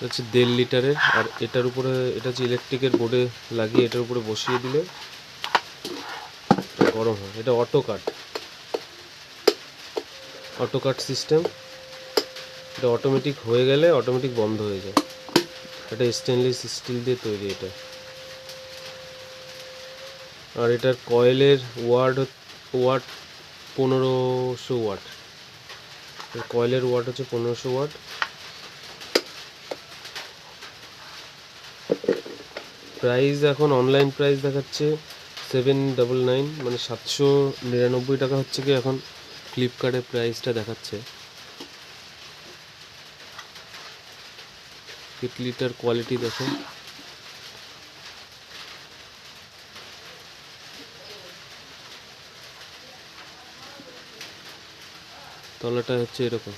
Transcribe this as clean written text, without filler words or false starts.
হচ্ছে 1.5 লিটারের। আর এটার উপরে, এটা হচ্ছে ইলেকট্রিকের বোর্ডে লাগিয়ে এটার উপরে বসিয়ে দিলে গরম হয়। এটা অটো কাট সিস্টেম। এটা অটোমেটিক হয়ে গেলে অটোমেটিক বন্ধ হয়ে যায়। এটা স্টেনলেস স্টিল দিয়ে তৈরি এটা। আর এটার কয়েলের ওয়াট 1500 ওয়াট। কয়েলের ওয়াট হচ্ছে 1500 ওয়াট। প্রাইস এখন অনলাইন প্রাইস দেখাচ্ছে 799, মানে 799 টাকা হচ্ছে কি এখন ফ্লিপকার্টে প্রাইসটা দেখাচ্ছে। কেটলিটার কোয়ালিটি দেখো, তলাটা হচ্ছে এরকম।